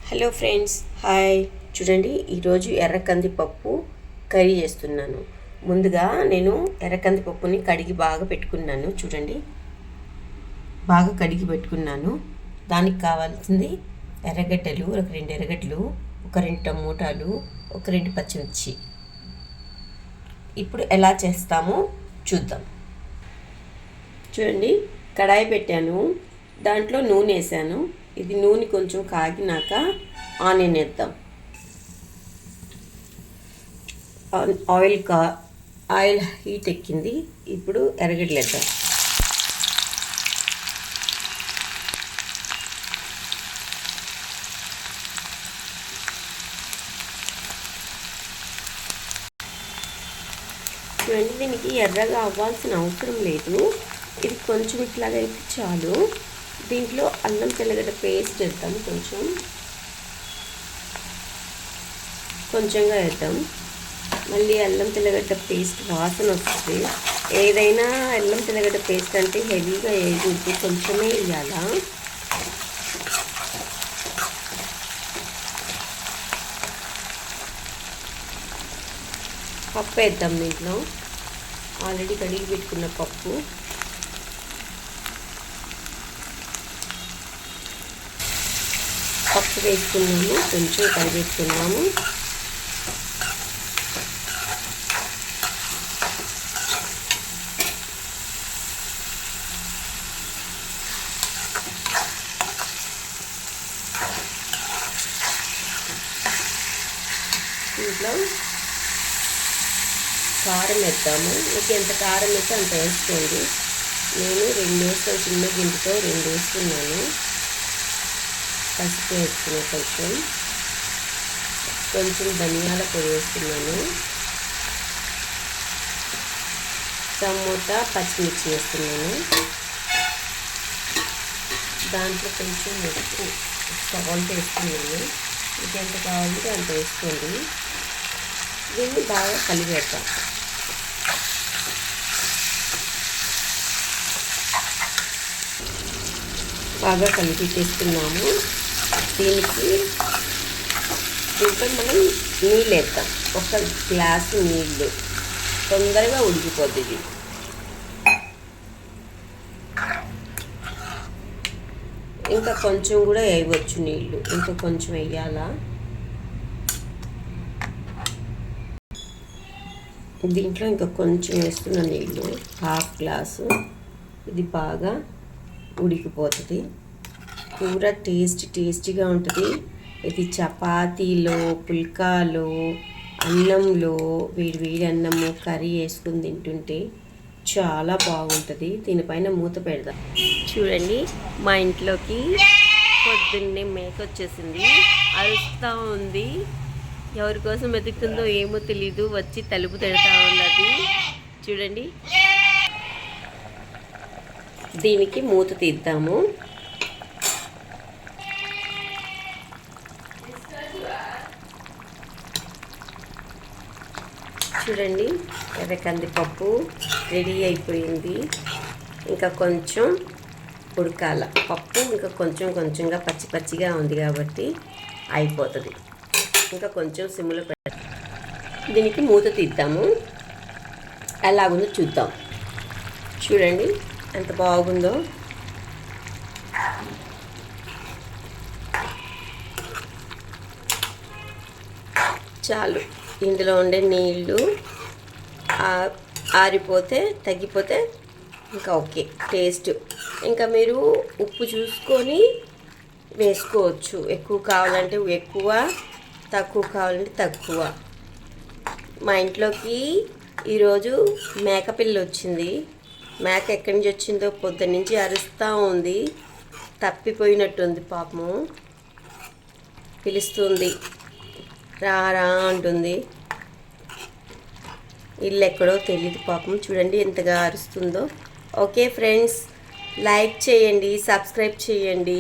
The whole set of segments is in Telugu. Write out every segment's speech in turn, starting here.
Hello friends, hi. చూడండి, ఈరోజు ఎర్ర కందిపప్పు కర్రీ చేస్తున్నాను. ముందుగా నేను ఎర్ర కందిపప్పుని కడిగి బాగా పెట్టుకున్నాను. చూడండి, బాగా కడిగి పెట్టుకున్నాను. దానికి కావాల్సింది ఎర్రగడ్డలు, ఒక 2 ఎర్రగడ్డలు, ఒక 2 టమోటాలు, ఒక 2 పచ్చిమిర్చి. ఇప్పుడు ఎలా చేస్తామో చూద్దాం. చూడండి, కడాయి పెట్టాను, దాంట్లో నూనె వేసాను. ఇది నూనె కొంచెం కాగినాక ఆనియన్ వేద్దాం. ఆయిల్ హీట్ ఎక్కింది. ఇప్పుడు ఎర్రగడ్డలు వేద్దాం. చూడండి, దీనికి ఎర్రగా అవ్వాల్సిన అవసరం లేదు. ఇది కొంచెం ఇట్లాగా అయితే చాలు. దీంట్లో అల్లం తెల్లగడ్డ పేస్ట్ వేద్దాం. కొంచెంగా వేద్దాం. మళ్ళీ అల్లం తెల్లగడ్డ పేస్ట్ వాసన వస్తుంది. ఏదైనా అల్లం తెల్లగడ్డ పేస్ట్ అంటే హెవీగా వేయకూడదు, కొంచెమే వేయాలా. పప్పు వేద్దాం. దీంట్లో ఆల్రెడీ కడిగి పెట్టుకున్న పప్పు. పప్పు వేసుకున్నాము, కొంచెం కలిపేసుకున్నాము. ఇంట్లో కారం వేద్దాము. మీకు ఎంత కారం వేస్తే అంత వేసుకోండి. నేను 2 వేస్తాను, చిన్న గింజతో 2 వేసుకున్నాను. పసుపు వేసుకున్నాను, కొంచెం ధనియాల పొడి వేస్తున్నాను. టమోటా, పచ్చిమిర్చి వేస్తున్నాను. దాంట్లో కొంచెం ఉప్పు, సాల్ట్ వేస్తున్నాను. మీకు ఎంత కావాలంటే అంత వేసుకోండి. దీన్ని బాగా కలిపేద్దాం. బాగా కలిపేస్తున్నాము. దీంట్లో మనం నీళ్ళు వేద్దాం. 1 గ్లాసు నీళ్ళు, తొందరగా ఉడికిపోతుంది. ఇంకా కొంచెం కూడా వేయవచ్చు నీళ్ళు, ఇంకా కొంచెం వేయాలా. దీంట్లో ఇంకా కొంచెం వేస్తున్న నీళ్ళు, 1/2 గ్లాసు. ఇది బాగా ఉడికిపోతుంది. కూర టేస్టీగా ఉంటుంది. ఇది చపాతీలో, పుల్కాలో, అన్నంలో, వేడి అన్నము కర్రీ వేసుకుని తింటుంటే చాలా బాగుంటుంది. దీనిపైన మూత పెడదాం. చూడండి, మా ఇంట్లోకి పొద్దున్నే మేక వచ్చేసింది, అరుస్తూ ఉంది. ఎవరి కోసం వెతుకుతుందో ఏమో తెలీదు, వచ్చి తలుపు తిడతా ఉన్నది. చూడండి, దీనికి మూత తీద్దాము. చూడండి, ఎర్ర కందిపప్పు రెడీ అయిపోయింది. ఇంకా కొంచెం ఉడకాల పప్పు, ఇంకా కొంచెంగా పచ్చిగా ఉంది కాబట్టి అయిపోతుంది. ఇంకా కొంచెం సిమ్లో దీనికి మూత తీద్దాము. ఎలాగుందో చూద్దాం. చూడండి ఎంత బాగుందో. చాలు, ఇందులో ఉండే నీళ్ళు తగ్గిపోతే ఇంకా ఓకే టేస్ట్. ఇంకా మీరు ఉప్పు చూసుకొని వేసుకోవచ్చు. ఎక్కువ కావాలంటే ఎక్కువ, తక్కువ కావాలంటే తక్కువ. మా ఇంట్లోకి ఈరోజు మేకపిల్ల వచ్చింది. మేక ఎక్కడి నుంచి వచ్చిందో పొద్దున్న నుంచి అరుస్తూ ఉంది. తప్పిపోయినట్టుంది పాపము. పిలుస్తుంది, రా అంటుంది. ఇల్లు ఎక్కడో తెలియదు పాపం. చూడండి ఎంతగా అరుస్తుందో. ఓకే ఫ్రెండ్స్, లైక్ చేయండి, సబ్స్క్రైబ్ చేయండి,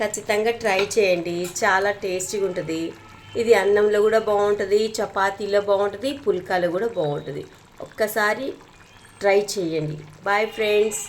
ఖచ్చితంగా ట్రై చేయండి. చాలా టేస్టీగా ఉంటుంది. ఇది అన్నంలో కూడా బాగుంటుంది, చపాతీలో బాగుంటుంది, పుల్కాలో కూడా బాగుంటుంది. ఒక్కసారి ట్రై చేయండి. Bye friends.